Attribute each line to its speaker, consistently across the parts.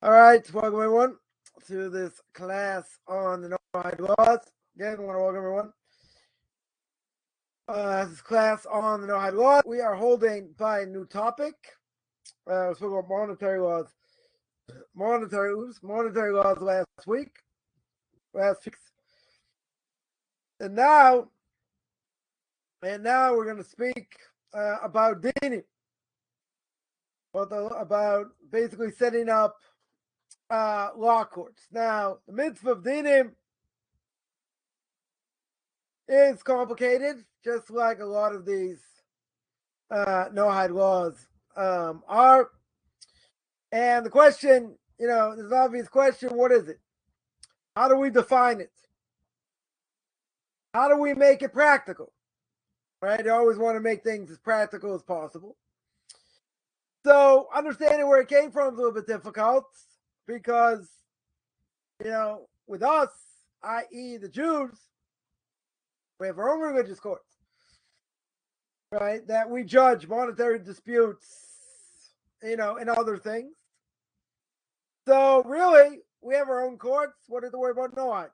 Speaker 1: All right, welcome everyone to this class on the Noahide laws. Again, I want to welcome everyone. This class on the Noahide laws. We are holding by a new topic. We're speaking about monetary laws. Monetary laws last week. And now we're going to speak about Dinim. About basically setting up law courts. Now, the mitzvah of Dinim is complicated, just like a lot of these Noahide laws are. And the question, there's an obvious question: what is it? How do we define it? How do we make it practical? Right? You always want to make things as practical as possible. So understanding where it came from is a little bit difficult because, with us, i.e. the Jews, we have our own religious courts, right? That we judge monetary disputes, and other things. So really, we have our own courts. What is the word about Noahide?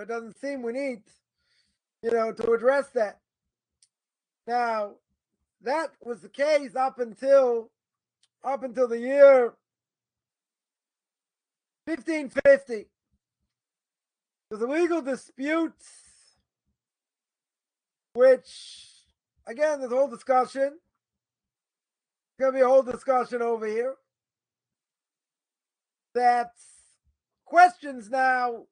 Speaker 1: It doesn't seem we need, to address that. Now, that was the case up until the year 1550. There's a legal dispute, which, again, there's a whole discussion. There's going to be a whole discussion over here that questions now,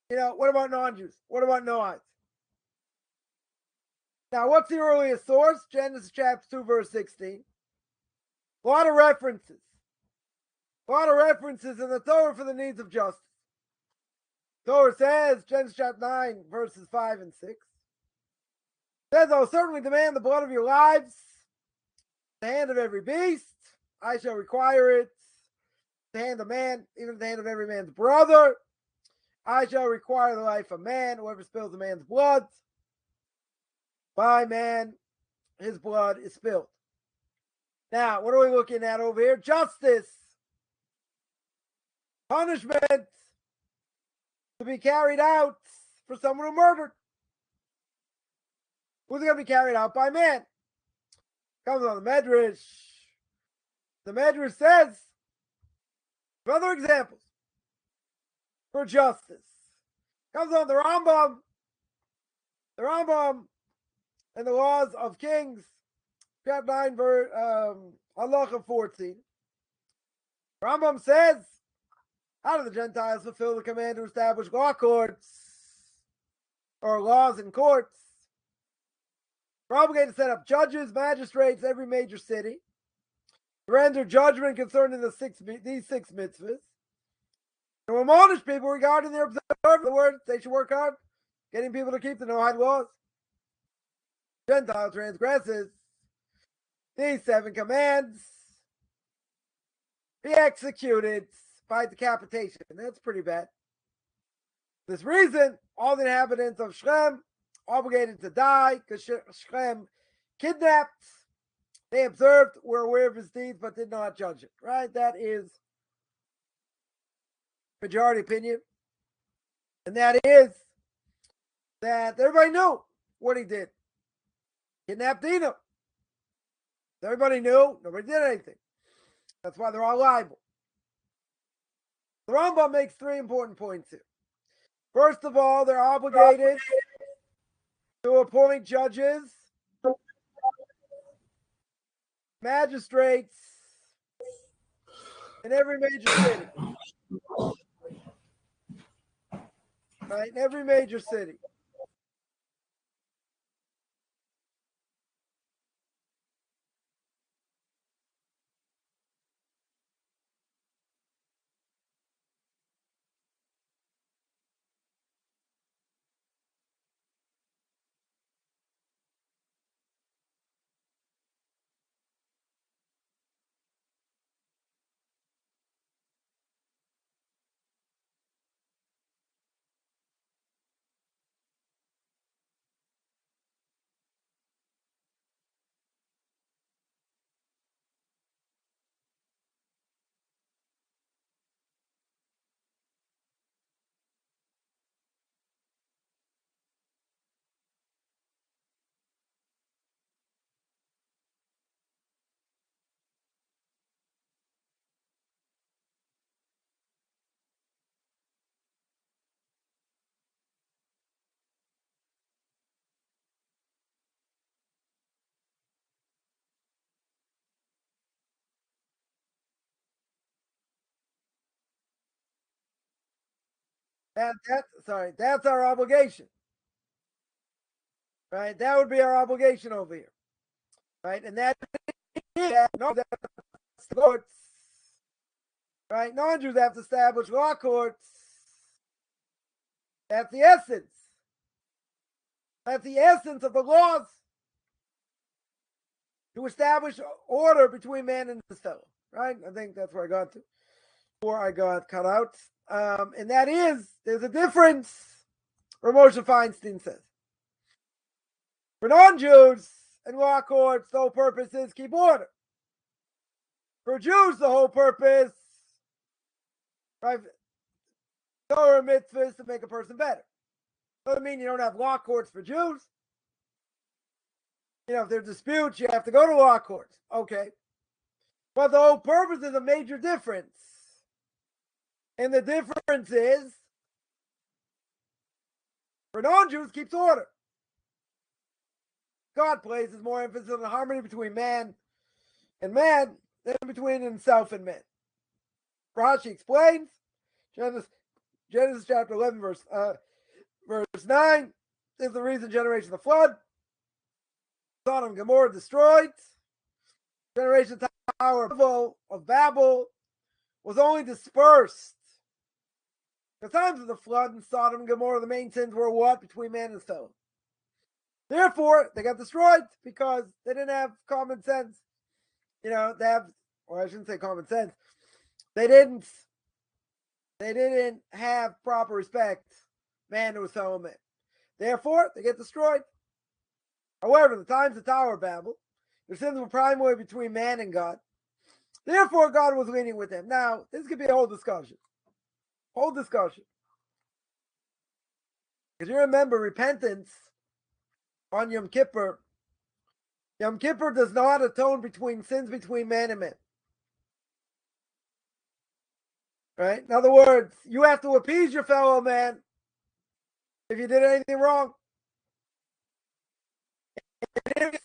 Speaker 1: what about non-Jews? What about Noahides? Now, what's the earliest source? Genesis chapter 2, verse 16. A lot of references in the Torah for the needs of justice. Torah says, Genesis chapter 9, verses 5 and 6. Says, I will certainly demand the blood of your lives, the hand of every beast. I shall require it. The hand of man, even the hand of every man's brother. I shall require the life of man. Whoever spills a man's blood, by man, his blood is spilled. Now, what are we looking at over here? Justice. Punishment to be carried out for someone who murdered. Who's going to be carried out? By man. Comes on the Medrash. The Medrash says, for other examples, for justice. Comes on the Rambam. The Rambam and the laws of kings, chapter 9, verse halacha 14. Rambam says, how do the Gentiles fulfill the command to establish law courts or laws in courts? We're obligated to set up judges, magistrates, every major city, to render judgment concerning these six mitzvahs, and admonish people regarding their observance. The words they should work hard, getting people to keep the Noahide laws. Gentile transgresses these 7 commands, be executed by decapitation. That's pretty bad. For this reason, all the inhabitants of Shechem obligated to die because Shechem kidnapped. They observed, were aware of his deeds, but did not judge it. Right? That is majority opinion. And that is that everybody knew what he did. Kidnapped Dina. Everybody knew. Nobody did anything. That's why they're all liable. The Rambam makes 3 important points here. First of all, they're obligated to appoint judges, magistrates in every major city. Right? In every major city. That's our obligation. Right? That would be our obligation over here. Right? And that's courts. Right? Non-Jews have to establish law courts. That's the essence. That's the essence of the laws. To establish order between man and his fellow. Right? I think that's where I got to. Before I got cut out. And that is, there's a difference, Moshe Feinstein says. For non-Jews and law courts, the whole purpose is keep order. For Jews, the whole purpose, right, Torah mitzvahs to make a person better. Doesn't mean you don't have law courts for Jews. You know, if there's disputes, you have to go to law courts. Okay. But the whole purpose is a major difference. And the difference is, for non-Jews, keeps order. God places more emphasis on the harmony between man and man than between himself and man. Rashi explains, Genesis chapter 11, verse 9, is the reason generation of the flood. Sodom and Gomorrah destroyed. Generation of the Tower of Babel was only dispersed. The times of the flood in Sodom and Gomorrah, the main sins were what? Between man and his fellow. Therefore, they got destroyed because they didn't have common sense. You know, they have, or I shouldn't say common sense. They didn't have proper respect, man to his fellow man. Therefore, they get destroyed. However, the times of the Tower of Babel, their sins were primarily between man and God. Therefore, God was lenient with them. Now, this could be a whole discussion. Because you remember repentance on Yom Kippur. Yom Kippur does not atone between sins between man and man. Right? In other words, you have to appease your fellow man if you did anything wrong. If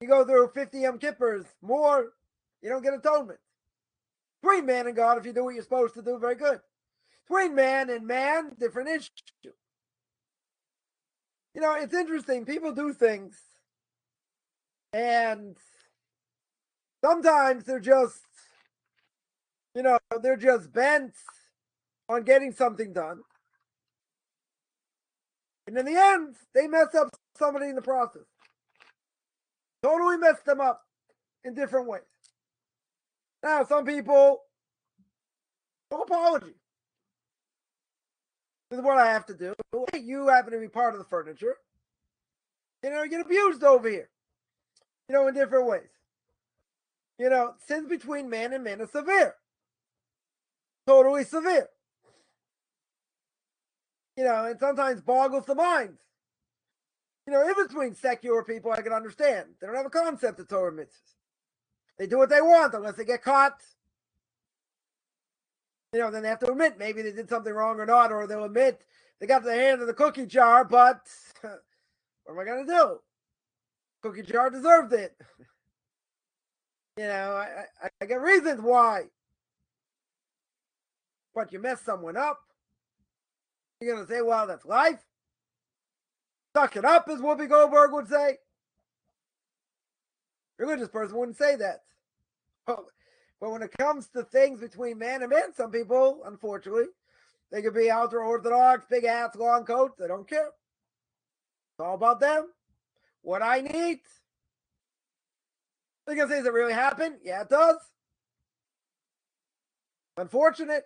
Speaker 1: you go through 50 Yom Kippurs, more, you don't get atonement. Between man and God, if you do what you're supposed to do, very good. Between man and man, different issue. You know, it's interesting. People do things, and sometimes they're just, they're just bent on getting something done. And in the end, they mess up somebody in the process. Totally mess them up in different ways. Now, some people, no apology. This is what I have to do. You happen to be part of the furniture. You get abused over here. In different ways. Sins between man and man are severe. Totally severe. And sometimes boggles the mind. In between secular people, I can understand. They don't have a concept of Torah mitzvahs. They do what they want unless they get caught. Then they have to admit maybe they did something wrong or not, or they'll admit they got their hand in the cookie jar, but what am I going to do? Cookie jar deserved it. I get reasons why. But you mess someone up. You're going to say, well, that's life. Suck it up, as Whoopi Goldberg would say. A religious person wouldn't say that. But when it comes to things between man and man, some people, unfortunately, they could be ultra-Orthodox, big hats, long coats. They don't care. It's all about them. What I need. They're going to say, does it really happen? Yeah, it does. Unfortunate.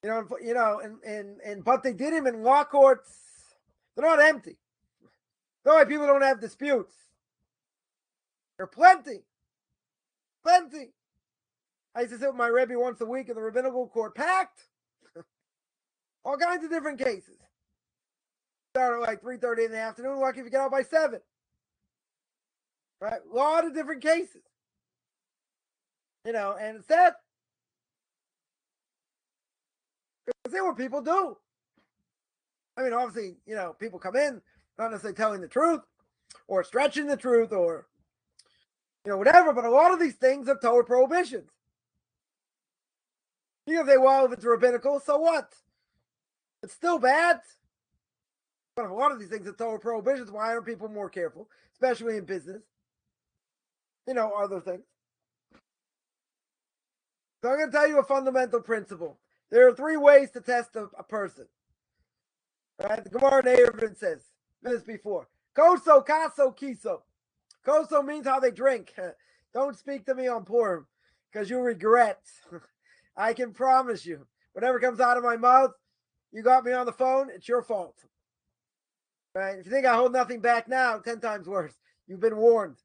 Speaker 1: And but they did him in law courts. They're not empty. That's why people don't have disputes. There are plenty. Plenty. I used to sit with my Rebbe once a week in the rabbinical court, packed. All kinds of different cases. Started at like 3:30 in the afternoon. Lucky if you get out by 7. Right? A lot of different cases. And it's that. See what people do. I mean, obviously, people come in not necessarily telling the truth or stretching the truth or, whatever. But a lot of these things are Torah prohibitions. You can say, well, if it's rabbinical, so what? It's still bad. But a lot of these things are Torah prohibitions. Why aren't people more careful, especially in business? Other things. So I'm going to tell you a fundamental principle. There are 3 ways to test a person. Right? The Gemara in Eruvin says this before. Koso, kaso, kiso. Koso means how they drink. Don't speak to me on Purim, because you'll regret. I can promise you. Whatever comes out of my mouth, you got me on the phone, it's your fault. Right? If you think I hold nothing back now, 10 times worse. You've been warned.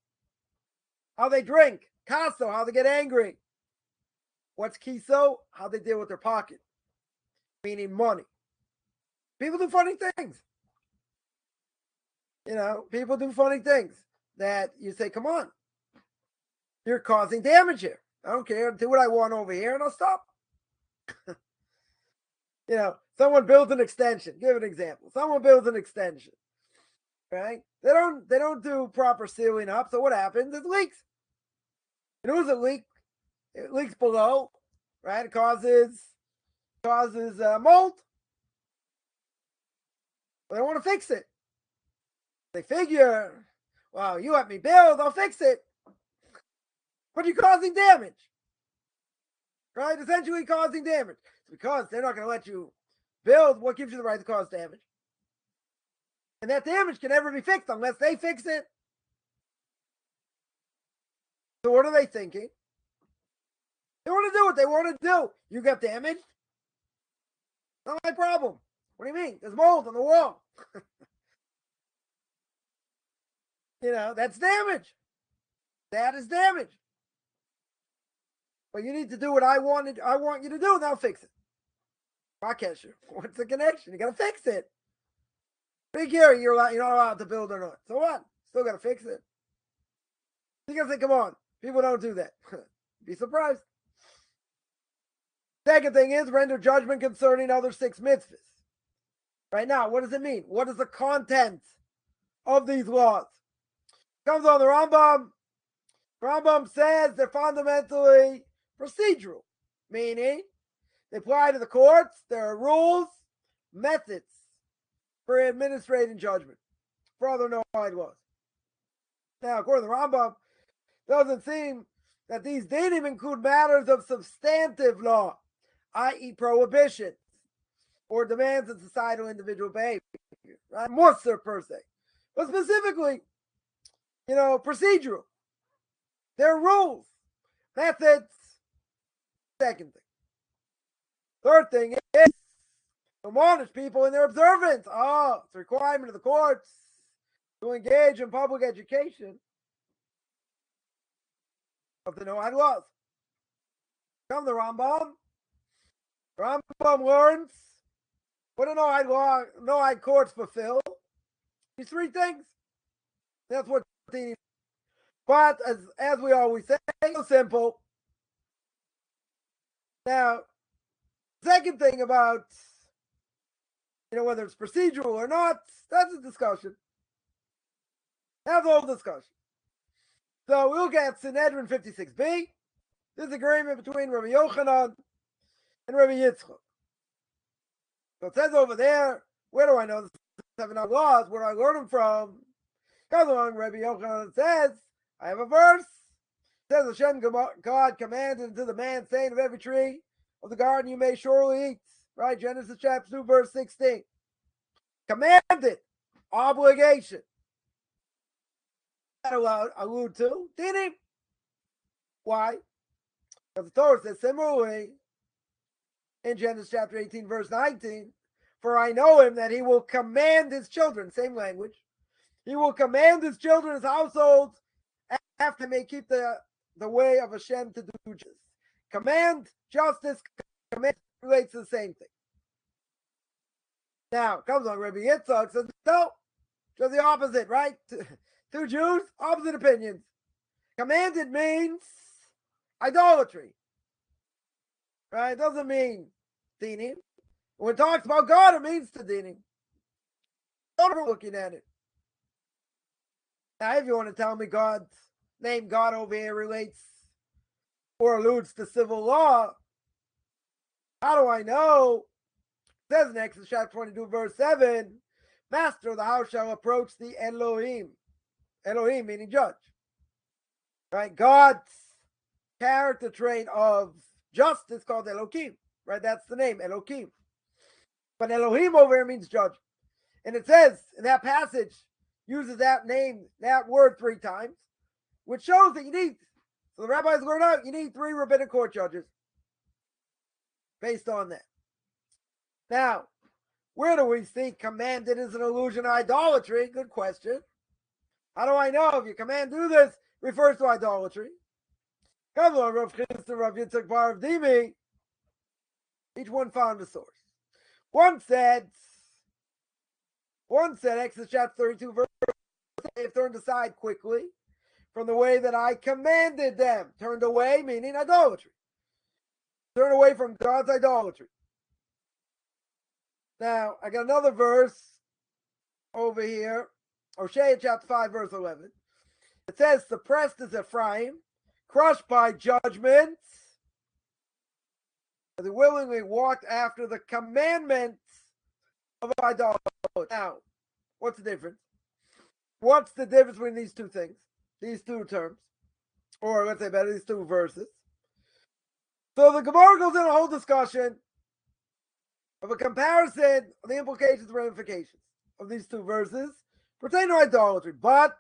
Speaker 1: How they drink. Kaso, how they get angry. What's kiso? How they deal with their pocket. Meaning money. People do funny things. People do funny things that you say, come on. You're causing damage here. I don't care. Do what I want over here and I'll stop. Someone builds an extension. Give an example. Someone builds an extension. Right? They don't do proper sealing up. So what happens? It leaks. Who's a leak? It leaks below. Right? It causes mold. They don't want to fix it. They figure, well, you let me build, I'll fix it. But you're causing damage. Right? Essentially causing damage. It's because they're not going to let you build. What gives you the right to cause damage? And that damage can never be fixed unless they fix it. So what are they thinking? They want to do what they want to do. You got damaged? Not my problem. What do you mean? There's mold on the wall. That's damage. That is damage. But you need to do what I want you to do, and I'll fix it. Rakesher, what's the connection? You got to fix it. Big here, you're not allowed to build or not. So what? Still got to fix it. You got to say, come on. People don't do that. Be surprised. Second thing is render judgment concerning other 6 mitzvahs. Right now, what does it mean? What is the content of these laws? Comes on the Rambam. Rambam says they're fundamentally procedural, meaning they apply to the courts. There are rules, methods for administrating judgment for other Noahide laws. Now, according to the Rambam, it doesn't seem that these dinim include matters of substantive law, i.e. prohibitions or demands of societal individual behavior, right? Musar per se. But specifically, procedural. There are rules, methods. Second thing. Third thing is to admonish people in their observance. It's a requirement of the courts to engage in public education of the Noahide laws. Come the Rambam. Rambam learns what do Noahide courts fulfill? These 3 things. That's what the. But as we always say, so simple. Now, second thing about whether it's procedural or not, that's a discussion. That's a whole discussion. So we'll get Sanhedrin 56b. This is agreement between Rabbi Yochanan and Rabbi Yitzchok. So it says over there, where do I know the 7 laws? Where do I learn them from? Comes along, Rabbi Yochanan says, I have a verse. It says Hashem God commanded to the man, saying, of every tree of the garden you may surely eat. Right? Genesis chapter 2, verse 16. Commanded. Obligation. That allude to dinim. Why? Because the Torah says similarly in Genesis chapter 18, verse 19, for I know him that he will command his children, same language, he will command his children, his households, after may keep the way of Hashem to do justice. Command, justice, command relates to the same thing. Now, comes on Rabbi Yitzchok, says, no, just the opposite, right? 2 Jews, opposite opinions. Commanded means idolatry. Right? It doesn't mean dinim. When it talks about God, it means to dinim. Don't looking at it. Now, if you want to tell me God's name God over here relates or alludes to civil law, How do I know? It says in Exodus chapter 22, verse 7, master of the house shall approach the Elohim. Elohim meaning judge. Right? God's character trait of justice called Elohim. Right? That's the name, Elohim. But Elohim over here means judge. And it says in that passage, uses that name, that word 3 times, which shows that you need, so the rabbis learn out, you need 3 rabbinic court judges based on that. Now, where do we see commanded is an allusion to idolatry? Good question. How do I know if you command do this refers to idolatry? Come on, Rav Chaim Rav Yitzchok bar of d.The. Each one found a source. One said, Exodus chapter 32, verse 8, they have turned aside quickly from the way that I commanded them. Turned away, meaning idolatry. Turn away from God's idolatry. Now, I got another verse over here. Hosea chapter 5, verse 11. It says, suppressed is Ephraim, crushed by judgments. They willingly walked after the commandments of idolatry. Now, what's the difference? What's the difference between these two things? These two terms? Or let's say better, these two verses. So the Gemara goes in a whole discussion of a comparison of the implications and ramifications of these two verses pertaining to idolatry, but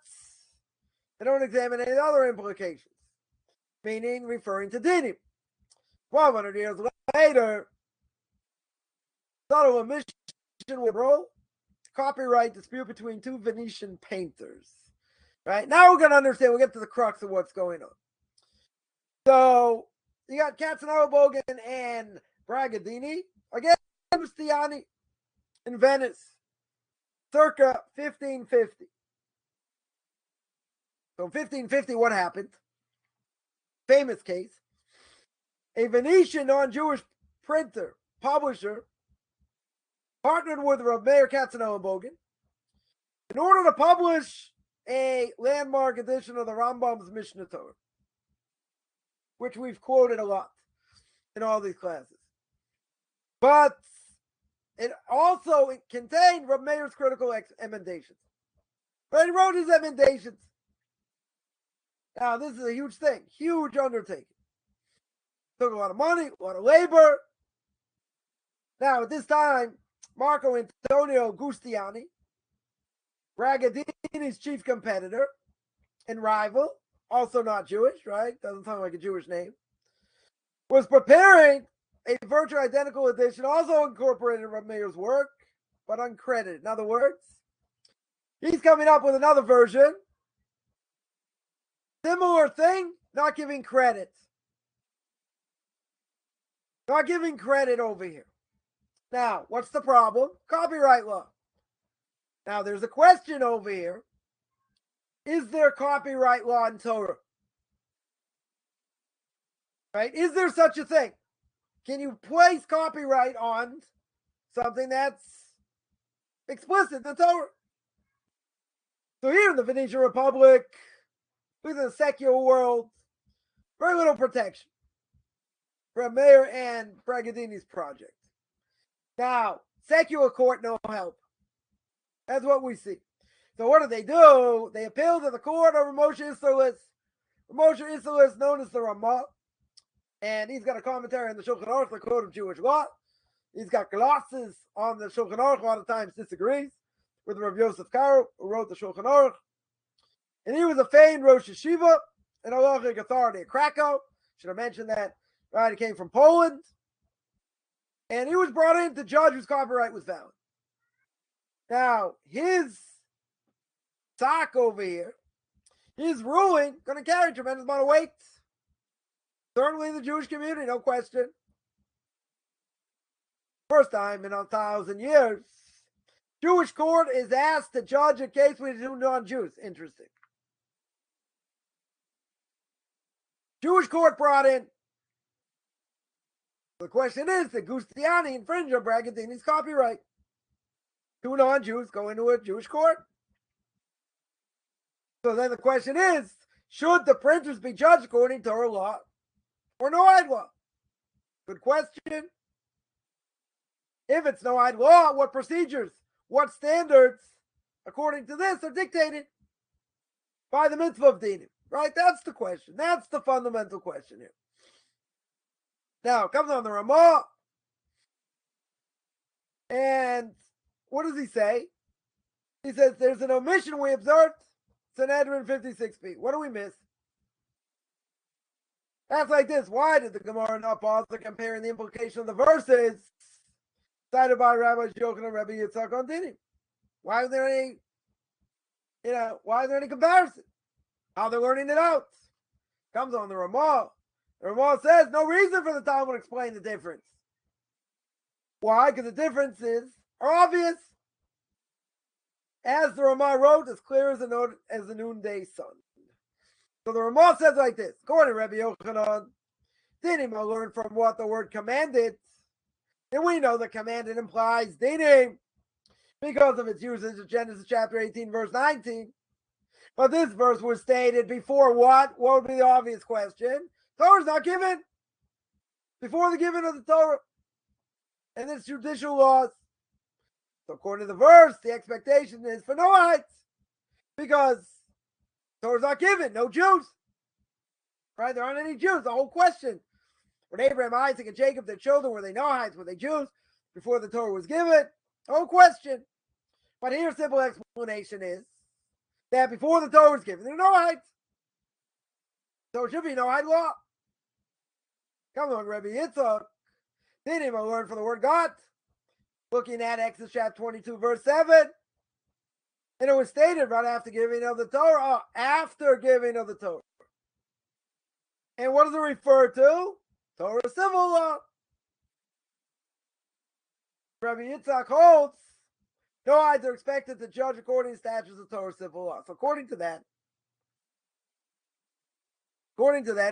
Speaker 1: they don't examine any other implications, meaning referring to dinim. 1,200 years later, subtle omission will roll. Copyright dispute between 2 Venetian painters. Right? Now we're going to understand, we'll get to the crux of what's going on. So, you got Katzenauer and Bragadini against Guistiniani in Venice, circa 1550. So, in 1550, what happened? Famous case. A Venetian non-Jewish printer, publisher, partnered with Rav Meir Katzenauer in order to publish a landmark edition of the Rambam's Mishnah Torah, which we've quoted a lot in all these classes. But it contained Rav Meir's critical emendations. But he wrote his emendations. Now, this is a huge thing, huge undertaking. Took a lot of money, a lot of labor. Now, at this time, Marco Antonio Guistiniani, Bragadini's chief competitor and rival, also not Jewish, right? Doesn't sound like a Jewish name, was preparing a virtually identical edition, also incorporated in Rav Meir's work, but uncredited. In other words, he's coming up with another version, similar thing, not giving credit. Not giving credit over here. Now, what's the problem? Copyright law. Now, there's a question over here. Is there copyright law in Torah? Right? Is there such a thing? Can you place copyright on something that's explicit in the Torah? So here in the Venetian Republic, within the secular world, very little protection for Meir and Bragadini's project. Now, secular court, no help. That's what we see. So what do? They appeal to the court over Moshe Isserles. Moshe Isserles, known as the Rama, and he's got a commentary on the Shulchan Aruch, the Code of Jewish Law. He's got glosses on the Shulchan Aruch, a lot of times disagrees with Rav Yosef Karo, who wrote the Shulchan Aruch. And he was a famed Rosh Yeshiva, an halachic authority at Krakow. Should have mentioned that. Right, he came from Poland. And he was brought in to judge whose copyright was valid. Now, his talk over here, his ruling, going to carry a tremendous amount of weight. Certainly the Jewish community, no question. First time in 1,000 years, Jewish court is asked to judge a case with two non-Jews. Interesting. Jewish court brought in. The question is, did Guistiniani infringe on Bragadini's copyright? Two non-Jews go into a Jewish court. So then the question is, should the printers be judged according to Torah law or Noahide law? Good question. If it's Noahide law, what procedures, what standards, according to this, are dictated by the mitzvah of dinim? Right? That's the question. That's the fundamental question here. Now, it comes on the Rama, and what does he say? He says, there's an omission we observed, Sanhedrin 56b. What do we miss? That's like this. Why did the Gemara not bother comparing the implication of the verses cited by Rabbi Yochanan R Yitzchok on dinim? Why is there any, why is there any comparison? How they're learning it out? Comes on the Rama. The Rama says no reason for the Talmud to explain the difference. Why? Because the differences are obvious. As the Rama wrote, as clear as the noonday sun. So the Rama says like this: according to Rabbi Yochanan, dinim are learned from what the word commanded, and we know that commanded implies dinim because of its usage in Genesis chapter 18, verse 19. But this verse was stated before what? What would be the obvious question? Torah is not given. Before the giving of the Torah. And its judicial laws. So according to the verse, the expectation is for Noahides. Because Torah is not given. No Jews. Right? There aren't any Jews. The whole question. When Abraham, Isaac, and Jacob, their children, were they Noahides? Were they Jews? Before the Torah was given? The whole question. But here, simple explanation is that before the Torah was given, there are Noahides. So it should be Noahide law. Come on, Rabbi Yitzchok. Dinim I learned from the word God. Looking at Exodus chapter 22, verse 7. And it was stated right after giving of the Torah. After giving of the Torah. And what does it refer to? Torah civil law. Rabbi Yitzchok holds Noahides are expected to judge according to statutes of Torah civil law. So according to that,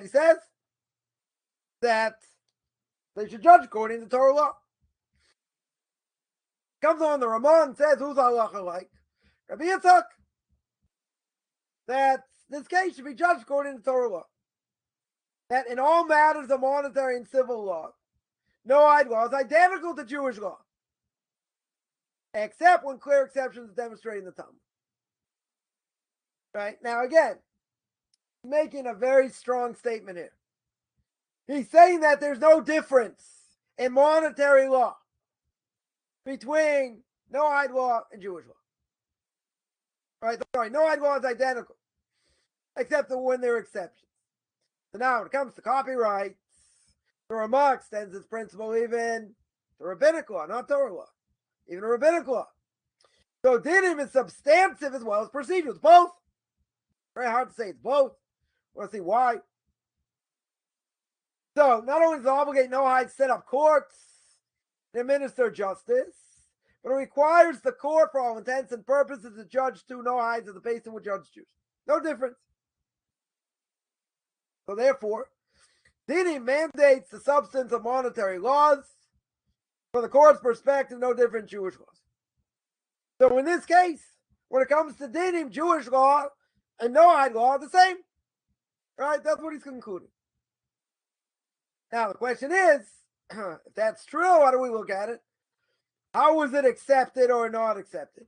Speaker 1: he says that they should judge according to Torah law. Comes on the Rama and says, who's halacha like? Rabbi Yitzchok. That this case should be judged according to Torah law. That in all matters of monetary and civil law, Noahide law is identical to Jewish law. Except when clear exceptions demonstrated in the Talmud. Right? Now again, he's making a very strong statement here. He's saying that there's no difference in monetary law between Noahide law and Jewish law. Right? Sorry, Noahide law is identical. Except when there are exceptions. So now when it comes to copyright, the Rama extends this principle even to rabbinic law, not Torah law. Even a rabbinic law. So dinim is substantive as well as procedural. It's both. Very hard to say it's both. We'll see why. So not only does it obligate Noahide to set up courts and administer justice, but it requires the court for all intents and purposes to judge two Noahides as the basin would judge Jews. No difference. So therefore, dinim mandates the substance of monetary laws. From the court's perspective, no different Jewish laws. So in this case, when it comes to dinim, Jewish law and Noahide law are the same. Right? That's what he's concluding. Now the question is, if that's true, how do we look at it? How was it accepted or not accepted?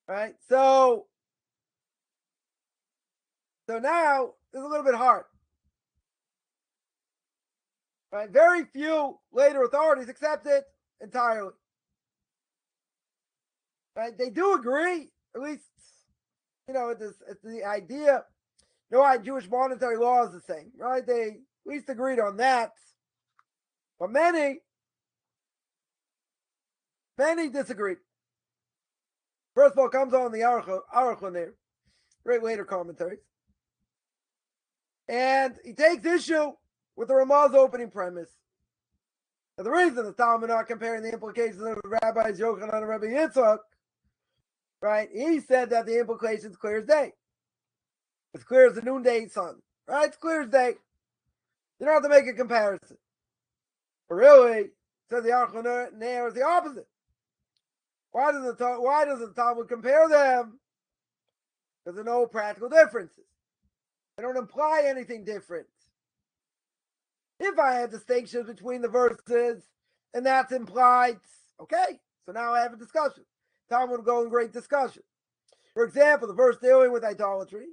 Speaker 1: Right? So now it's a little bit hard. Right? Very few later authorities accept it entirely. Right? They do agree, at least, it's the idea. Jewish monetary law is the same, right? They at least agreed on that. But many disagreed. First of all, comes on the Aruch LaNer, great later commentaries. And he takes issue with the Rama's opening premise. And the reason the Talmud not comparing the implications of the rabbis Yochanan and Rabbi Yitzchok, right? He said that the implications clear as day. It's clear as the noonday sun, right? It's clear as day. You don't have to make a comparison. But really, says the Aruch LaNer is the opposite. Why doesn't the Talmud compare them? Because there are no practical differences. They don't imply anything different. If I had distinctions between the verses, and that's implied. Okay, so now I have a discussion. Talmud will go in great discussion. For example, the verse dealing with idolatry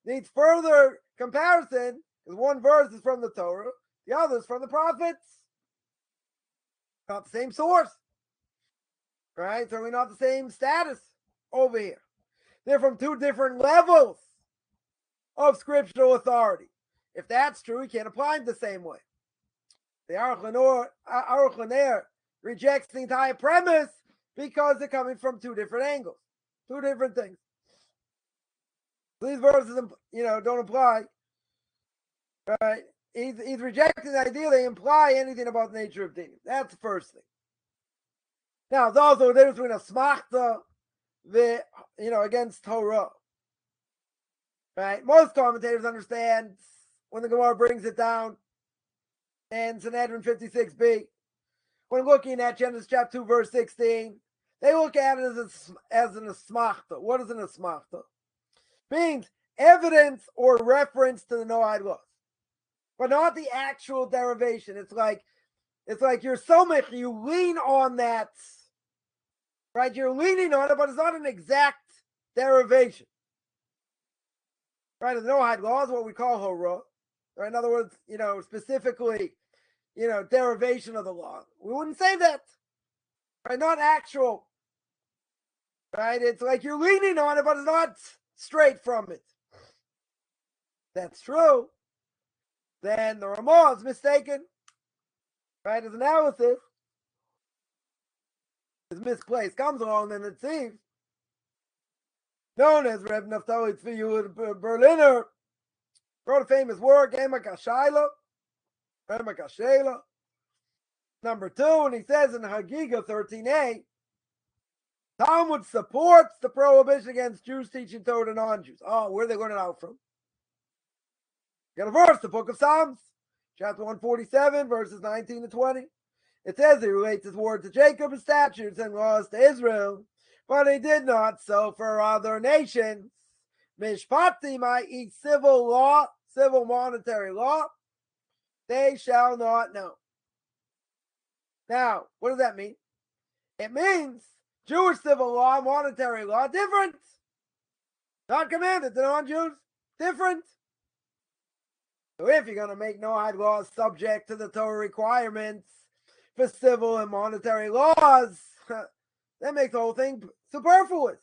Speaker 1: needs further comparison because one verse is from the Torah, the other is from the prophets. Not the same source, right? Certainly not the same status over here. They're from two different levels of scriptural authority. If that's true, you can't apply them the same way. The Aruch LaNer rejects the entire premise because they're coming from two different angles, two different things. These verses, don't apply. Right? He's rejecting the idea they imply anything about the nature of dinim. That's the first thing. Now, there's also a difference between a.Maimonides, against Torah. Right? Most commentators understand when the Gemara brings it down in Sanhedrin 56b. When looking at Genesis chapter 2, verse 16, they look at it as an a.Maimonides. What is an a.Maimonides? Means evidence or reference to the Noahide laws, but not the actual derivation. It's like you're somich, you lean on that, right? You're leaning on it, but it's not an exact derivation. Right? The Noahide law is what we call Horaah. Right? In other words, specifically, derivation of the law. We wouldn't say that. Right? Not actual. Right? It's like you're leaning on it, but it's not straight from it. That's true. Then the Rama is mistaken. Right? His analysis is misplaced. Comes along the Netziv, known as Reb Naftali Tzvi Berliner, wrote a famous work, a.Maimonides, number 2, and he says in Hagiga 13a, Talmud supports the prohibition against Jews teaching Torah to non-Jews. Oh, where are they learning it out from? Got a verse, the book of Psalms, chapter 147, verses 19 to 20. It says he relates his word to Jacob, his statutes and laws to Israel, but he did not so for other nations. Mishpatim, i.e. civil law, civil monetary law, they shall not know. Now, what does that mean? It means Jewish civil law, monetary law, different. Not commanded to non-Jews, different. So if you're going to make Noahide laws subject to the Torah requirements for civil and monetary laws, that makes the whole thing superfluous.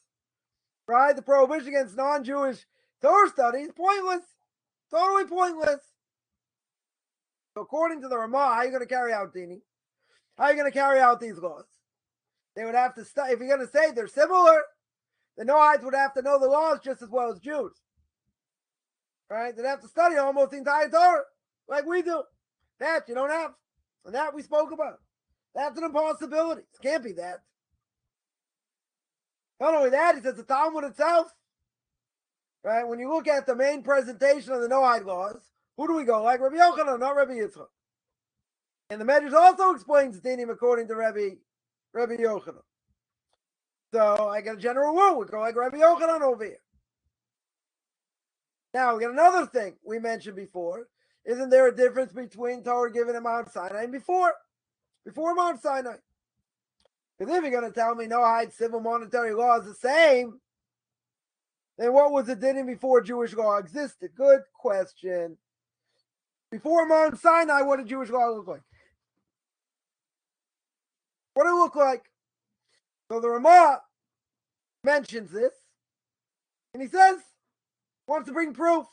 Speaker 1: Right? The prohibition against non-Jewish Torah study is pointless. Totally pointless. So according to the Rama, how are you going to carry out dinim? How are you going to carry out these laws? They would have to study. If you're going to say they're similar, the Noahides would have to know the laws just as well as Jews. Right? They'd have to study almost the entire Torah, like we do. That you don't have. And that we spoke about. That's an impossibility. It can't be that. Not only that, he says the Talmud itself, right? When you look at the main presentation of the Noahide laws, who do we go? Like Rabbi Yochanan, not Rabbi Yitzchok. And the Medrash also explains dinim according to Rabbi Yochanan. So I got a general rule. We go like Rabbi Yochanan over here. Now we got another thing we mentioned before. Isn't there a difference between Torah given at Mount Sinai and before Mount Sinai? Because if you're going to tell me Noahide civil monetary law is the same, then what was the dinim before Jewish law existed? Good question. Before Mount Sinai, what did Jewish law look like? What did it look like? So the Rama mentions this, and he says, wants to bring proof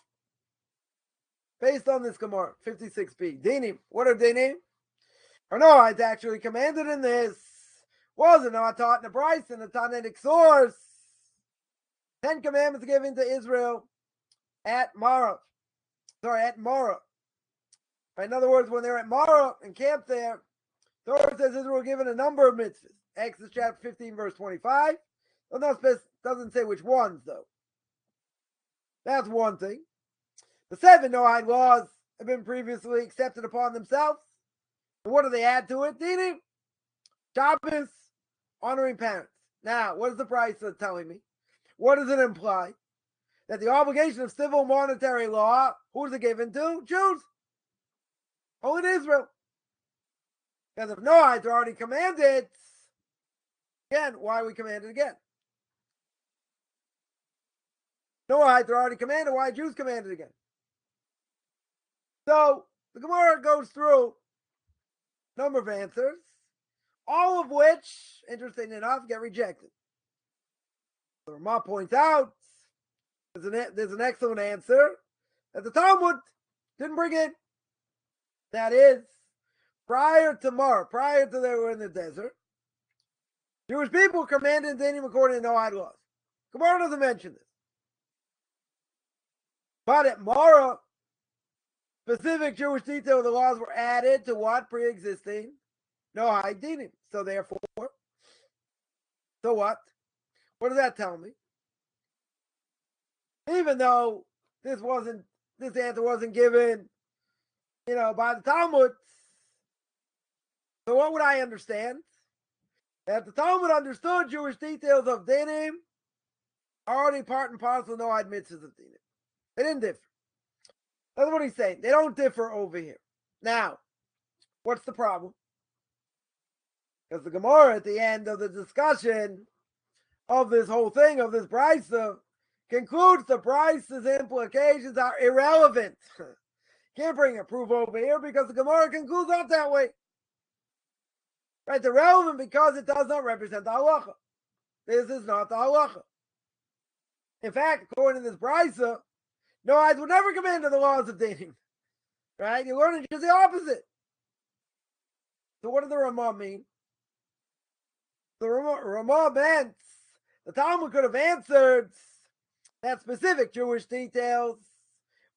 Speaker 1: based on this Gemara, 56b. Dinim. What are dinim? Or no, it's actually commanded in this. Was it not taught in the Bryce and the Tanaitic source? 10 commandments given to Israel at Marah. In other words, when they're at Marah and camped there, Torah says Israel given a number of mitzvahs. Exodus chapter 15, verse 25. Doesn't say which ones, though. That's one thing. The 7 Noahide laws have been previously accepted upon themselves. And what do they add to it? Dinim. Shabbos, honoring parents. Now, what is the price of telling me? What does it imply? That the obligation of civil monetary law, who is it given to? Jews. Only to Israel. Because if Noahides are already commanded, again, why are we commanded again? Noahides are already commanded, why are Jews commanded again? So the Gemara goes through a number of answers, all of which, interesting enough, get rejected. The Rama points out there's an excellent answer that the Talmud didn't bring in. That is, prior to they were in the desert, Jewish people commanded Dinim according to Noahide laws. Gemara doesn't mention this. But at Mara, specific Jewish detail of the laws were added to what? Pre-existing Noahide Dinim. So therefore, so what? What does that tell me? Even though this answer wasn't given, by the Talmud, so what would I understand? That the Talmud understood Jewish details of Dinim are already part and parcel of Noahide mitzvahs of Dinim. They didn't differ. That's what he's saying. They don't differ over here. Now, what's the problem? Because the Gemara at the end of the discussion of this whole thing, of this brisa, concludes the brisa's implications are irrelevant. Can't bring a proof over here because the Gemara concludes not that way. Right? It's irrelevant because it does not represent the halacha. This is not the halacha. In fact, according to this brisa, Noahides would never come into the laws of Dinim. Right? You're learning just the opposite. So what does the Rama mean? The Rama meant the Talmud could have answered that specific Jewish details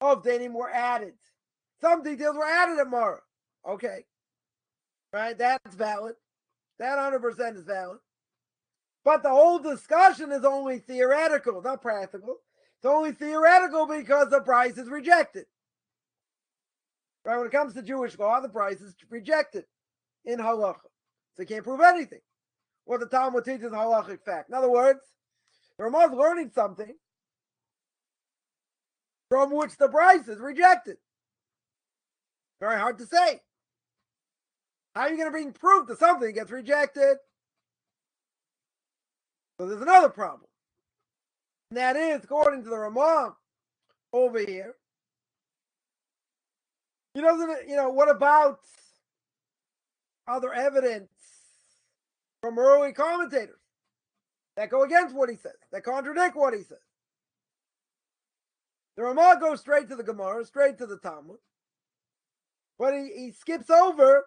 Speaker 1: of Dinim were added. Some details were added at Mara. Okay. Right? That's valid. That 100% is valid. But the whole discussion is only theoretical, not practical. It's only theoretical because the price is rejected. Right? When it comes to Jewish law, the price is rejected in halacha. So you can't prove anything. What the Talmud teaches is a halachic fact. In other words, the Rama is learning something from which the price is rejected. Very hard to say. How are you going to bring proof to something that gets rejected? So there's another problem. And that is, according to the Rama over here, he doesn't, what about other evidence from early commentators that go against what he says, that contradict what he says? The Rama goes straight to the Gemara, straight to the Talmud, but he skips over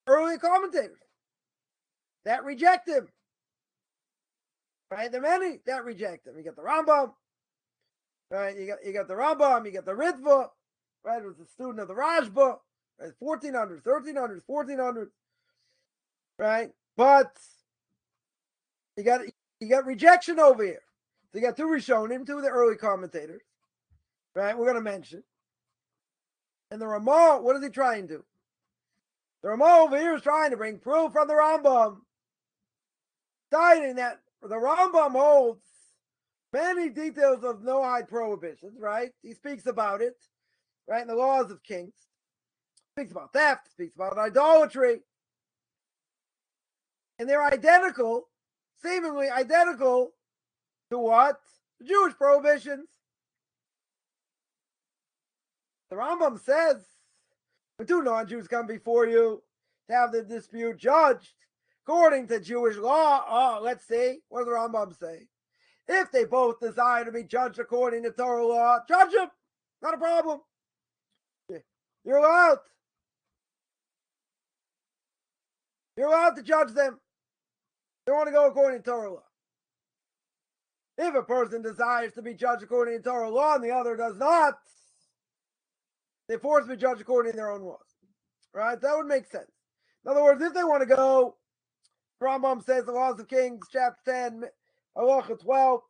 Speaker 1: early commentators that reject him. Right? There are many that reject him. You got the Rambam, right? You got the Rambam, you got the Ritva, right? It was a student of the Rajba, right? 1400s, 1300s, 1400s, right? But you got rejection over here. So you got two Rishonim, two of the early commentators, right? We're going to mention. And the Rama, what is he trying to do? The Rama over here is trying to bring proof from the Rambam, citing that the Rambam holds many details of Noahide prohibitions, right? He speaks about it, right, in the laws of kings. He speaks about theft, he speaks about idolatry. And they're identical, seemingly identical to what? The Jewish prohibitions. The Rambam says, when two non-Jews come before you to have the dispute judged, according to Jewish law, let's see, what does the Rambam say? If they both desire to be judged according to Torah law, judge them. Not a problem. You're allowed. You're allowed to judge them. They want to go according to Torah law. If a person desires to be judged according to Torah law and the other does not, they force to be judged according to their own laws. Right? That would make sense. In other words, if they want to go, Rambam says the Laws of Kings, chapter 10, halacha 12.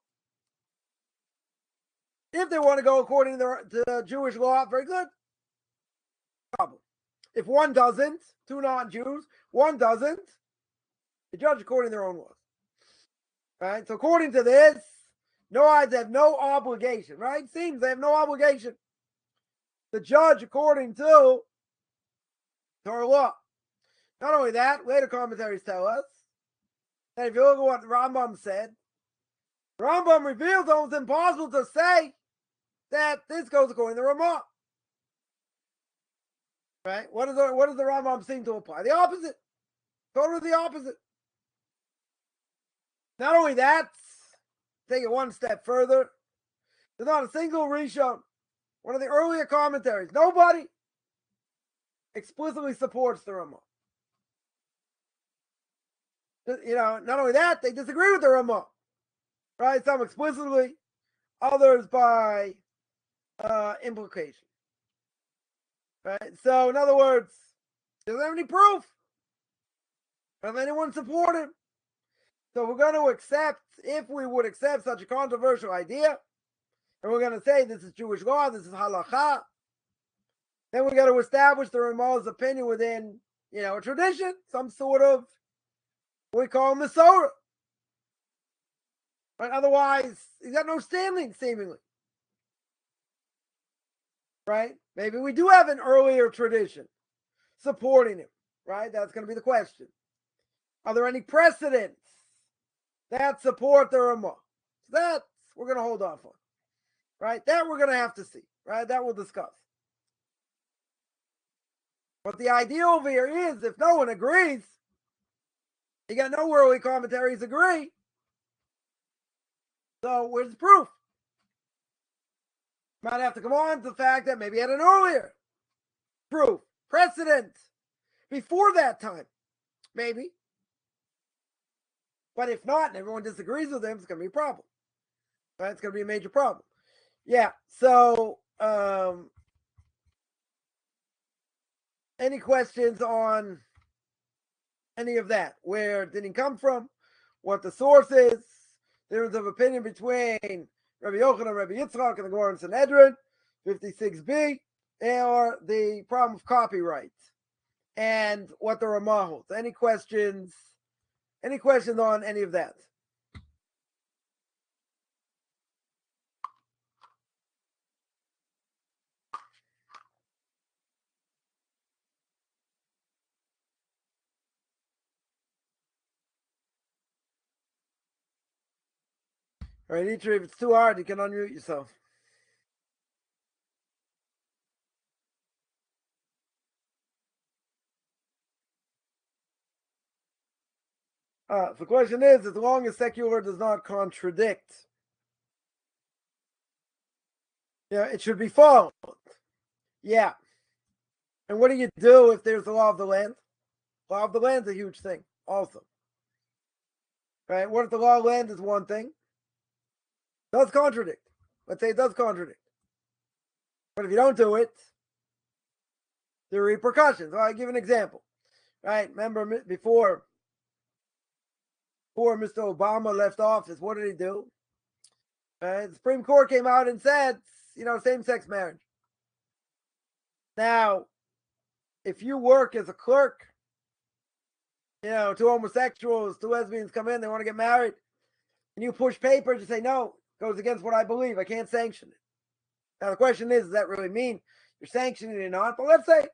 Speaker 1: If they want to go according to the Jewish law, very good. Problem. If one doesn't, two non-Jews, one doesn't, they judge according to their own laws. Right? So according to this, Noahides have no obligation, right? Seems they have no obligation the judge according to Torah law. Not only that, later commentaries tell us that if you look at what the Rambam said, the Rambam reveals almost impossible to say that this goes according to Rama. Right? What does the Rambam seem to apply? The opposite. Totally the opposite. Not only that, take it one step further, there's not a single Rishon, one of the earlier commentaries, nobody explicitly supports the Rama. Not only that, they disagree with the Rama. Right? Some explicitly, others by implication. Right? So, in other words, doesn't have any proof. Doesn't anyone support him. So we're going to accept, if we would accept such a controversial idea, and we're going to say this is Jewish law, this is halacha, then we're going to establish the Rama's opinion within, a tradition, some sort of, what we call Masorah. Right? Otherwise, he's got no standing, seemingly. Right? Maybe we do have an earlier tradition supporting him. Right? That's going to be the question. Are there any precedents that support the Rama? That we're going to hold off on. Right? That we're going to have to see. Right? That we'll discuss. But the idea over here is, if no one agrees, you got no early commentaries agree. So where's the proof? Might have to come on to the fact that maybe he had an earlier proof, precedent, before that time. Maybe. But if not, and everyone disagrees with him, it's going to be a problem. Right? It's going to be a major problem. Yeah, so any questions on any of that? Where did he come from? What the source is? Difference of opinion between Rabbi Yochanan R Yitzchok and the Gemara in Sanhedrin, 56b, or the problem of copyright, and what the Rama holds. Any questions? Any questions on any of that? All right, Itri, if it's too hard, you can unmute yourself. The question is, as long as secular does not contradict, it should be followed. Yeah. And what do you do if there's the law of the land? Law of the land is a huge thing also. Right? What if the law of land is one thing? It does contradict. Let's say it does contradict. But if you don't do it, there are repercussions. I'll give an example. Right? Remember before Mr. Obama left office, what did he do? The Supreme Court came out and said, same-sex marriage. Now, if you work as a clerk, two homosexuals, two lesbians come in, they want to get married, and you push papers and say, no, it goes against what I believe, I can't sanction it. Now, the question is, does that really mean you're sanctioning it or not? But let's say,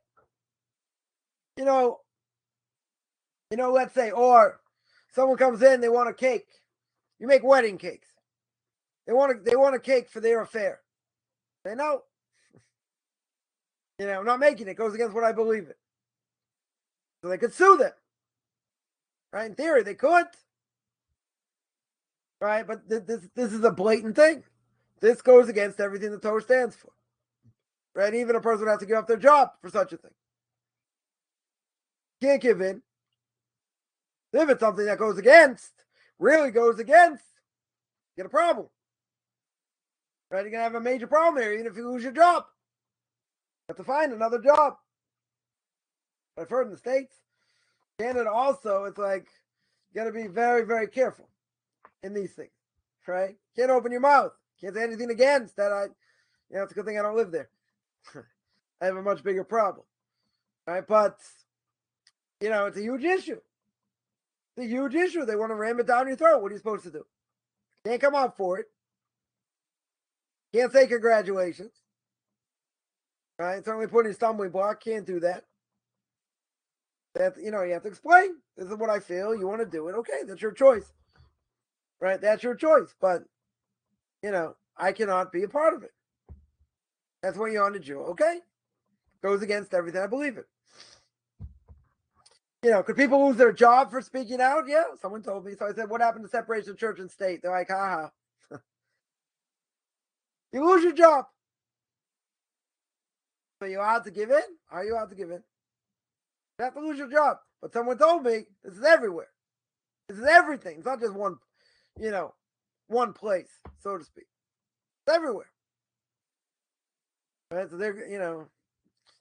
Speaker 1: let's say, or someone comes in, they want a cake. You make wedding cakes. They want a cake for their affair. Say no. I'm not making it. It goes against what I believe in. So they could sue them. Right? In theory, they could. Right? But this is a blatant thing. This goes against everything the Torah stands for. Right? Even a person would have to give up their job for such a thing. Can't give in. If it's something that really goes against, you get a problem. Right? You're going to have a major problem here, even if you lose your job. You have to find another job. I've heard in the States, Canada also, it's like, you got to be very, very careful in these things. Right? Can't open your mouth. Can't say anything against that. It's a good thing I don't live there. I have a much bigger problem. Right? But, it's a huge issue. It's a huge issue. They want to ram it down your throat. What are you supposed to do? Can't come out for it. Can't say congratulations. Right? Certainly putting a stumbling block, can't do that. You have to explain. This is what I feel. You want to do it. Okay, that's your choice. Right? That's your choice. But, I cannot be a part of it. That's what you're on the Jew. Okay? Goes against everything I believe in. Could people lose their job for speaking out? Yeah, someone told me. So I said, what happened to separation of church and state? They're like, haha. You lose your job. Are you allowed to give in? Are you allowed to give in? You have to lose your job. But someone told me this is everywhere. This is everything. It's not just one place, so to speak. It's everywhere. Right? So they're,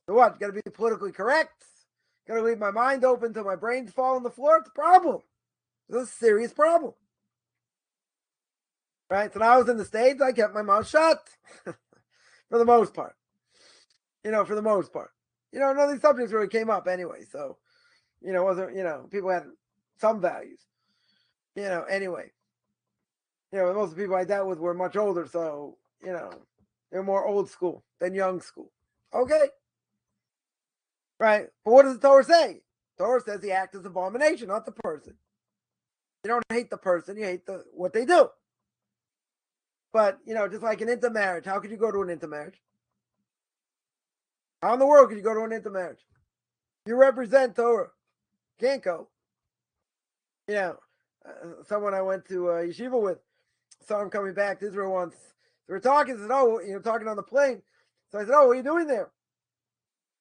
Speaker 1: so what? You got to be politically correct. Got to leave my mind open until my brains fall on the floor. It's a problem. It's a serious problem. Right? So when I was in the States, I kept my mouth shut for the most part. For the most part. None of these subjects really came up anyway. So, wasn't, people had some values. Anyway. Most of the people I dealt with were much older. So, they're more old school than young school. Okay. Right. But what does the Torah say? The Torah says the act is abomination, not the person. You don't hate the person, you hate what they do. But, just like an intermarriage, how could you go to an intermarriage? How in the world could you go to an intermarriage? You represent Torah. Can't go. Someone I went to Yeshiva with, saw him coming back to Israel once. They were talking, said, talking on the plane. So I said, what are you doing there?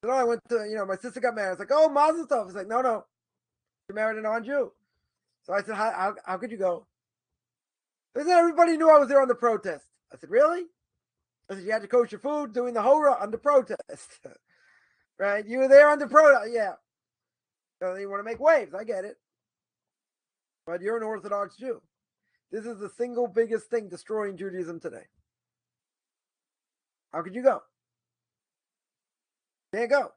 Speaker 1: I said, I went to, my sister got married. I was like, oh, Mazel Tov. He's like, no. She married a non-Jew. So I said, how could you go? They said, everybody knew I was there on the protest. I said, really? I said, you had to kosher food doing the Horaah under protest. Right? You were there under protest. Yeah. So you want to make waves. I get it. But you're an Orthodox Jew. This is the single biggest thing destroying Judaism today. How could you go? Can't go.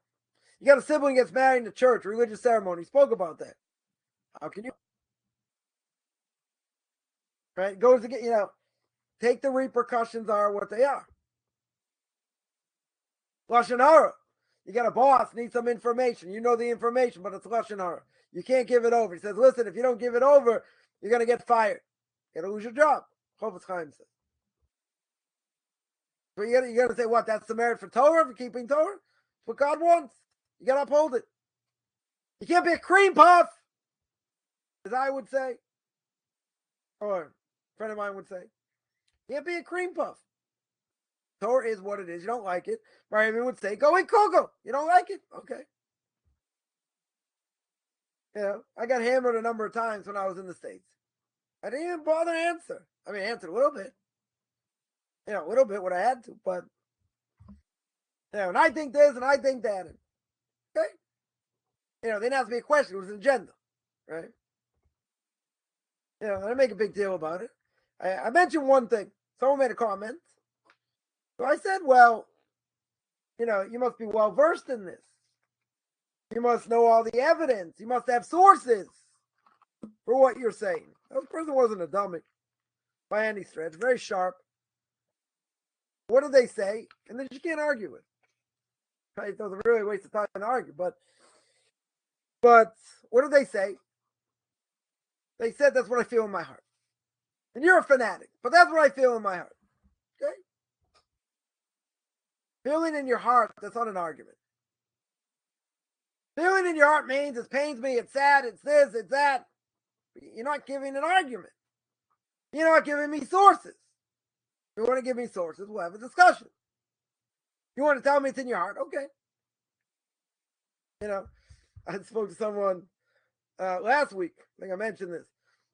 Speaker 1: You got a sibling gets married in the church, religious ceremony. Spoke about that. How can you? Right? Goes to get, take the repercussions are what they are. Lashon hara. You got a boss, need some information. You know the information, but it's Lashon hara. You can't give it over. He says, listen, if you don't give it over, you're going to get fired. You're going to lose your job. Chaim says. So you got to say, what? That's the merit for Torah, for keeping Torah? It's what God wants. You got to uphold it. You can't be a cream puff, as I would say, or a friend of mine would say. You can't be a cream puff. Torah is what it is. You don't like it. Rami would say, go eat cocoa. You don't like it? Okay. I got hammered a number of times when I was in the States. I didn't even bother to answer. I mean, I answered a little bit. A little bit what I had to, but and I think this and I think that. Okay. They didn't ask me a question. It was an agenda. Right? I didn't make a big deal about it. I mentioned one thing. Someone made a comment. So I said, well, you must be well versed in this. You must know all the evidence. You must have sources for what you're saying. That person wasn't a dummy by any stretch. Very sharp. What did they say? And then you can't argue with. Right? It doesn't really waste of time to argue. But what did they say? They said that's what I feel in my heart. And you're a fanatic, but that's what I feel in my heart. Okay? Feeling in your heart, that's not an argument. Feeling in your heart means it pains me, it's sad, it's this, it's that. You're not giving an argument. You're not giving me sources. If you want to give me sources, we'll have a discussion. You want to tell me it's in your heart? Okay. I spoke to someone last week. I think I mentioned this.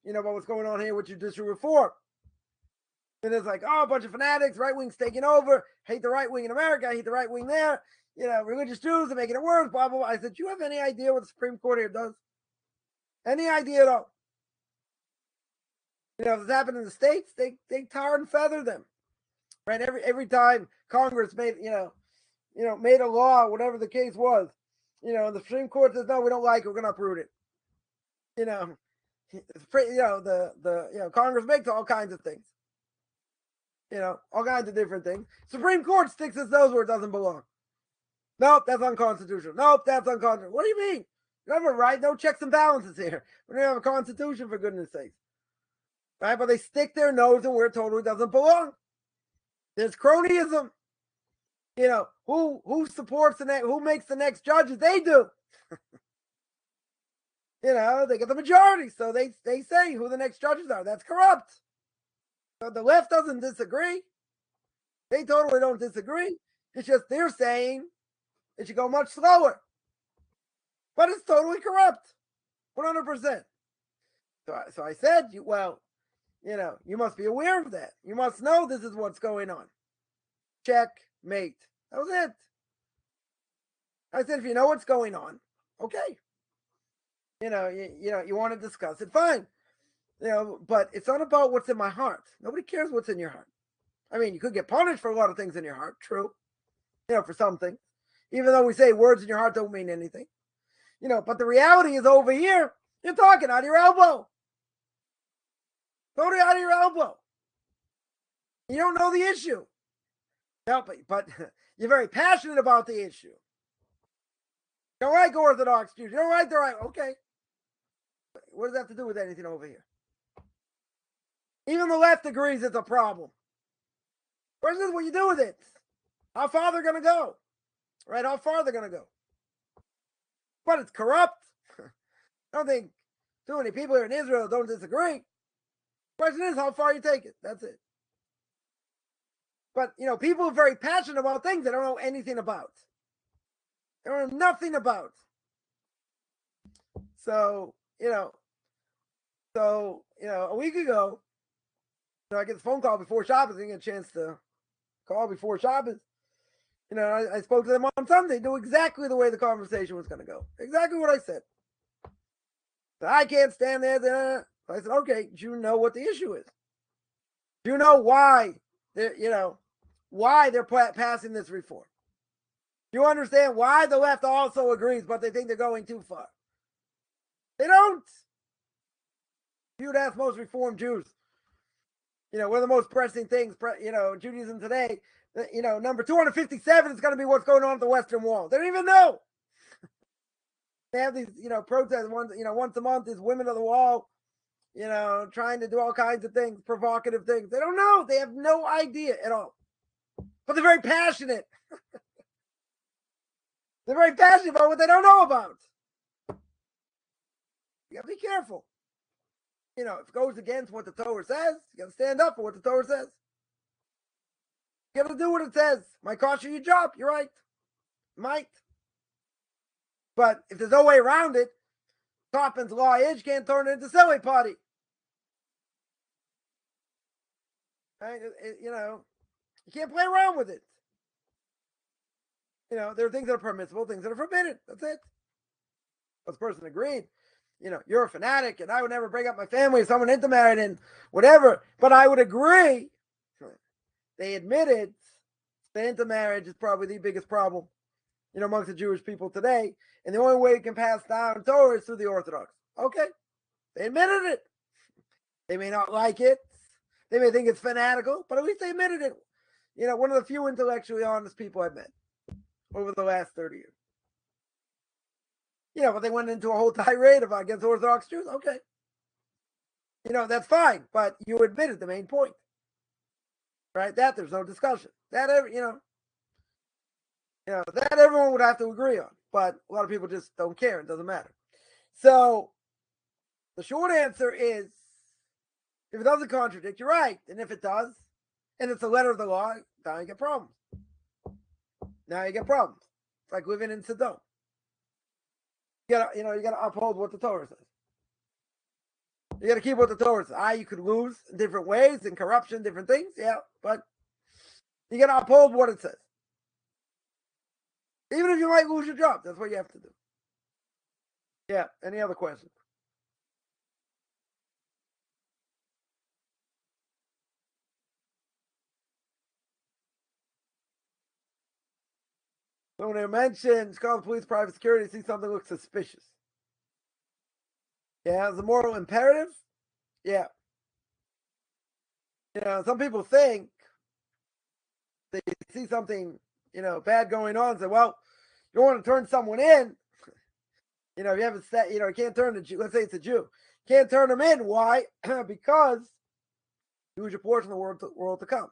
Speaker 1: About what's going on here with judicial reform. And it's like, a bunch of fanatics, right wing's taking over, hate the right wing in America, hate the right wing there. Religious Jews are making it worse, blah, blah, blah. I said, do you have any idea what the Supreme Court here does? Any idea at all? If it's happened in the States, they tar and feather them. Right? Every time Congress made, made a law, whatever the case was, the Supreme Court says, no, we don't like it, we're going to uproot it. Congress makes all kinds of things. All kinds of different things. Supreme Court sticks its nose where it doesn't belong. Nope, that's unconstitutional. Nope, that's unconstitutional. What do you mean? You have a right, no checks and balances here. We don't have a constitution, for goodness sake. Right? But they stick their nose in where it totally doesn't belong. There's cronyism. Who supports who makes the next judges? They do. They get the majority, so they say who the next judges are. That's corrupt. So the left doesn't disagree. They totally don't disagree. It's just they're saying it should go much slower. But it's totally corrupt. 100%. So I said, you must be aware of that. You must know this is what's going on. Checkmate. That was it. I said, if you know what's going on, okay. You want to discuss it, fine. But it's not about what's in my heart. Nobody cares what's in your heart. I mean, you could get punished for a lot of things in your heart, true. For some things. Even though we say words in your heart don't mean anything. But the reality is over here, you're talking out of your elbow. Totally out of your elbow. You don't know the issue. No, but you're very passionate about the issue. You don't like Orthodox Jews. You don't like the right. Okay. What does that have to do with anything over here? Even the left agrees it's a problem. Question is what you do with it. How far they're going to go. Right? How far they're going to go. But it's corrupt. I don't think too many people here in Israel don't disagree. Question is how far you take it. That's it. But, people are very passionate about things they don't know anything about. They don't know nothing about. So, a week ago, I get this phone call before Shabbos. I didn't get a chance to call before Shabbos. I spoke to them on Sunday. Knew exactly the way the conversation was going to go. Exactly what I said. So I can't stand there. I said, okay, do you know what the issue is? Do you know why they're passing this reform? Do you understand why the left also agrees, but they think they're going too far? They don't. If you would ask most Reformed Jews, one of the most pressing things, Judaism today, number 257 is going to be what's going on at the Western Wall. They don't even know. They have these, protests once a month is Women of the Wall, trying to do all kinds of things, provocative things. They don't know. They have no idea at all. But they're very passionate. They're very passionate about what they don't know about. You gotta be careful. If it goes against what the Torah says, you gotta stand up for what the Torah says. You gotta do what it says. Might cost you your job. You're right. Might. But if there's no way around it, Coffman's law is you can't turn it into silly party. Right? You can't play around with it. There are things that are permissible, things that are forbidden. That's it. This person agreed. You're a fanatic, and I would never break up my family if someone intermarried and whatever. But I would agree. They admitted the intermarriage is probably the biggest problem, amongst the Jewish people today. And the only way you can pass down Torah is through the Orthodox. Okay. They admitted it. They may not like it. They may think it's fanatical, but at least they admitted it. One of the few intellectually honest people I've met over the last 30 years. But they went into a whole tirade about against Orthodox Jews. Okay. That's fine, but you admitted the main point. Right? That there's no discussion. That that everyone would have to agree on. But a lot of people just don't care. It doesn't matter. So the short answer is, if it doesn't contradict, you're right. And if it does, and it's a letter of the law, now you get problems. It's like living in Sodom. You gotta uphold what the Torah says. You gotta keep what the Torah says. You could lose in different ways, in corruption, different things, yeah, but you gotta uphold what it says. Even if you might lose your job, that's what you have to do. Yeah, any other questions? So when they mentioned call the police, private security, see something looks suspicious. Yeah, it's a moral imperative. Yeah. Some people think they see something, bad going on and say, well, You don't want to turn someone in. If you haven't set, you can't turn the Jew. Let's say it's a Jew. Can't turn them in. Why? Because Jewish a portion of the world to come.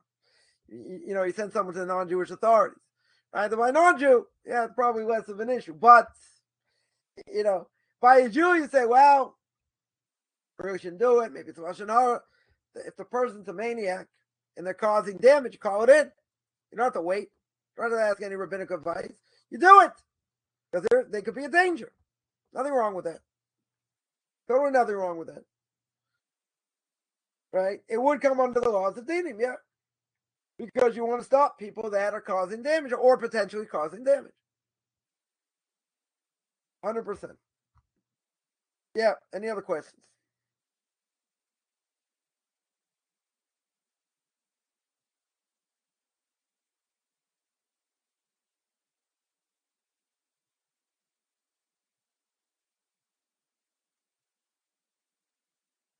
Speaker 1: You send someone to the non-Jewish authorities. Right? By non-Jew, yeah, it's probably less of an issue. But, by a Jew, you say, well, we shouldn't do it. Maybe it's Lashon Hara. If the person's a maniac and they're causing damage, you call it in. You don't have to wait. You don't have to ask any rabbinic advice. You do it. Because they could be a danger. Nothing wrong with that. Totally nothing wrong with that. Right? It would come under the laws of Dinim, yeah. Because you want to stop people that are causing damage or potentially causing damage. 100%. Yeah. Any other questions?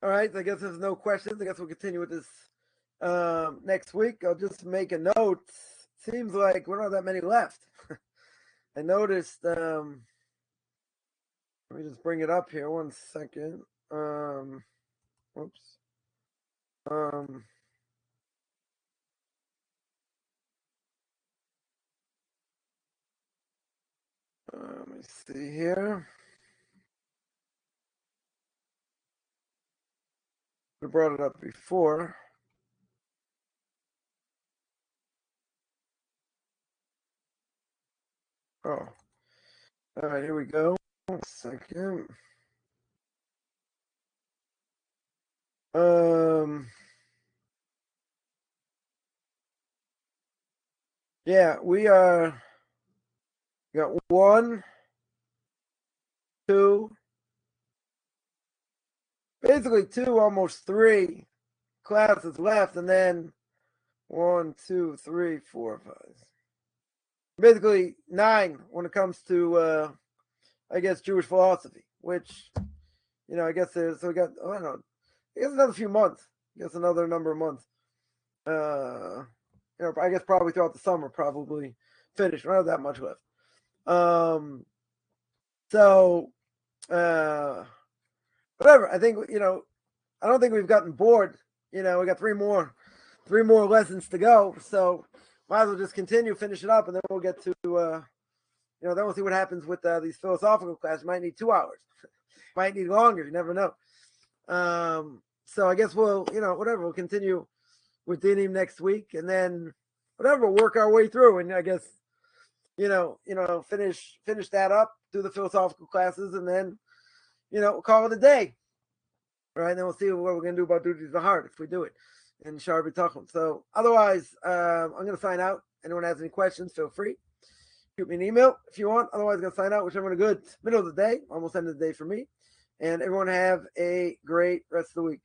Speaker 1: All right. I guess there's no questions. I guess we'll continue with this next week. I'll just make a note. Seems like we don't have that many left. I noticed. Let me just bring it up here. 1 second. Oops. Let me see here. We brought it up before. Oh. All right, here we go. 1 second. Yeah, we got 1, 2, basically 2, almost 3 classes left, and then 1, 2, 3, 4, 5. Basically 9 when it comes to I guess Jewish philosophy, which I guess there's so we got I don't know, I guess another few months. I guess another number of months. I guess probably throughout the summer, probably finish. I don't have that much left. So whatever. I think I don't think we've gotten bored. We got 3 more lessons to go. So might as well just continue, finish it up, and then we'll get to then we'll see what happens with these philosophical classes. Might need 2 hours. Might need longer. You never know. So I guess we'll whatever. We'll continue with Dinim next week, and then whatever, we'll work our way through, and I guess finish that up, do the philosophical classes, and then we'll call it a day. Right, and then we'll see what we're gonna do about duties of the heart if we do it in Shar B'Tachon. So otherwise, I'm gonna sign out. Anyone has any questions, feel free. Shoot me an email if you want. Otherwise, I'm gonna sign out. Wish everyone a good middle of the day, almost end of the day for me, and everyone have a great rest of the week.